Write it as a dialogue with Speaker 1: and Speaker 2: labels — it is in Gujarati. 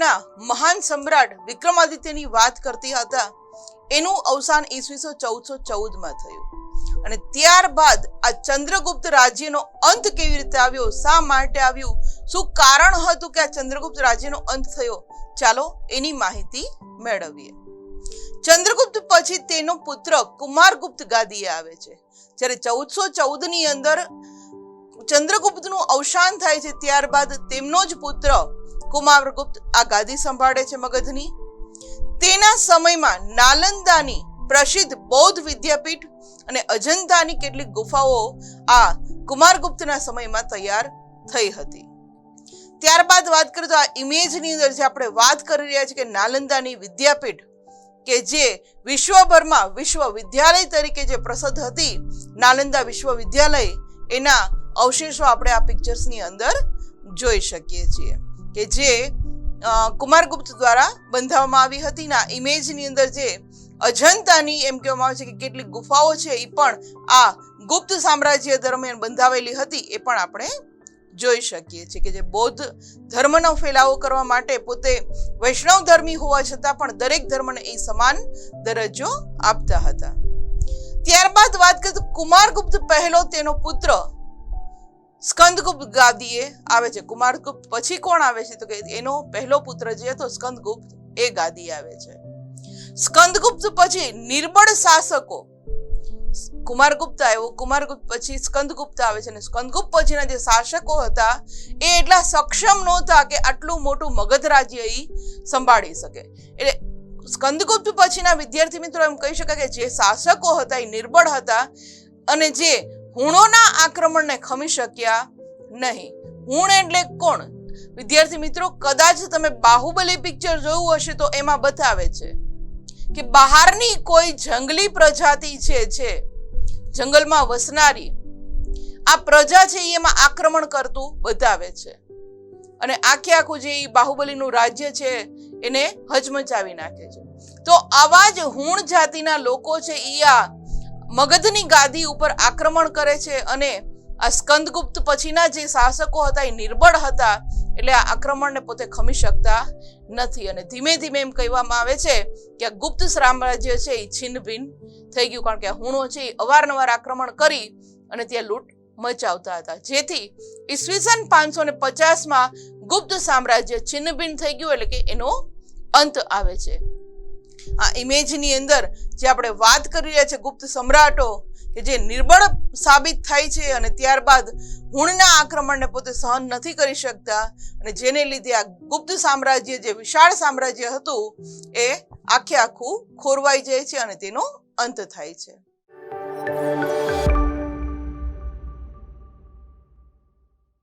Speaker 1: યુગના મહાન સમ્રાટ વિક્રમાદિત્યની વાત કરતી હતા. એનું અવસાન ઈસવીસો 1414માં થયું અને ત્યારબાદ આ ચંદ્રગુપ્ત રાજ્યનો અંત કેવી રીતે આવ્યો, શા માટે આવ્યું, શું કારણ હતું કે આ ચંદ્રગુપ્ત રાજ્યનો અંત થયો, ચાલો એની માહિતી મેળવીએ. ચંદ્રગુપ્ત પછી તેનો પુત્ર કુમારગુપ્ત ગાદીએ આવે છે. જ્યારે 1414ની અંદર ચંદ્રગુપ્તનું અવસાન થાય છે, ત્યારબાદ તેમનો જ પુત્ર કુમારગુપ્ત આ ગાદી સંભાળે છે મગધની. તેના સમયમાં નાલંદાની પ્રસિદ્ધ બૌદ્ધ વિદ્યાપીઠ અને અજંતાની કેટલીક ગુફાઓ આ કુમારગુપ્તના સમયમાં તૈયાર થઈ હતી. ત્યારબાદ વાત કરીએ તો આ ઇમેજની અંદર જે આપણે વાત કરી રહ્યા છીએ કે નાલંદાની વિદ્યાપીઠ કે જે વિશ્વભરમાં વિશ્વવિદ્યાલય તરીકે જે પ્રસિદ્ધ હતી, નાલંદા વિશ્વવિદ્યાલય, એના અવશેષો આપણે આ પિક્ચર્સની અંદર જોઈ શકીએ છીએ કે જે કુમારગુપ્ત દ્વારા બંધાવવામાં આવી હતી. ના ઇમેજની અંદર જે અજંતાની એમ કહેવામાં આવે છે કે કેટલીક ગુફાઓ છે એ પણ આ ગુપ્ત સામ્રાજ્ય દરમિયાન બંધાવેલી હતી, એ પણ આપણે જોઈ શકીએ છીએ કે જે બૌદ્ધ ધર્મનો ફેલાવો કરવા માટે પોતે વૈષ્ણવ ધર્મી હોવા છતાં પણ દરેક ધર્મને એ સમાન દરજ્જો આપતા હતા. ત્યારબાદ વાત કરીએ તો કુમારગુપ્ત પહેલો તેનો પુત્ર સ્કંદગુપ્ત ગાદીએ આવે છે. કુમારગુપ્ત પછી કોણ આવે છે તો કે એનો પહેલો પુત્ર જે હતો સ્કંદગુપ્ત, એ ગાદી આવે છે. સ્કંદગુપ્ત પછી નિર્બળ શાસકો, કુમારગુપ્ત આવ્યો, કુમારગુપ્ત પછી સ્કંદગુપ્ત આવે છે અને સ્કંદગુપ્ત પછીના જે શાસકો હતા એ એટલા સક્ષમ નહોતા કે આટલું મોટું મગધ રાજ્ય એ સંભાળી શકે. એટલે સ્કંદગુપ્ત પછીના વિદ્યાર્થી મિત્રો એમ કહી શકાય કે જે શાસકો હતા એ નિર્બળ હતા અને જે હુણોના આક્રમણને ખમી શક્યા નહીં. હુણ એટલે કોણ વિદ્યાર્થી મિત્રો? કદાચ તમે બાહુબલી પિક્ચર જોયું હશે તો એમાં બતાવે છે કે બહારની કોઈ જંગલી પ્રજાતિ છે જંગલમાં વસનારી આ પ્રજા છે એમાં આક્રમણ કરતું બતાવે છે અને આખે આખું જે બાહુબલીનું રાજ્ય છે એને હચમચાવી નાખે છે. તો આવા જ હુણ જાતિના લોકો છે એ આ મગધની ગાદી ઉપર આક્રમણ કરે છે અને આ સ્કંદગુપ્ત પછીના જે શાસકો હતા એ નિર્બળ હતા એટલે આ આક્રમણને પોતે ખમી શકતા નથી અને ધીમે ધીમે એમ કહેવામાં આવે છે કે આ ગુપ્ત સામ્રાજ્ય છે એ છિન્ન ભિન્ન થઈ ગયું, કારણ કે આ હુણો છે એ અવારનવાર આક્રમણ કરી અને ત્યાં લૂંટ મચાવતા હતા, જેથી ઈસવીસન 550માં ગુપ્ત સામ્રાજ્ય છિન્ન ભિન્ન થઈ ગયું એટલે કે એનો અંત આવે છે. આ ઇમેજની અંદર જે આપણે વાત કરી રહ્યા છે ગુપ્ત સમ્રાટો કે જે નિર્બળ સાબિત થાય છે અને ત્યારબાદ હુણના આક્રમણને પોતે સહન નથી કરી શકતા અને જેને લીધે આ ગુપ્ત સામ્રાજ્ય જે વિશાળ સામ્રાજ્ય હતું એ આખે આખું ખોરવાઈ જાય છે અને તેનો અંત થાય છે.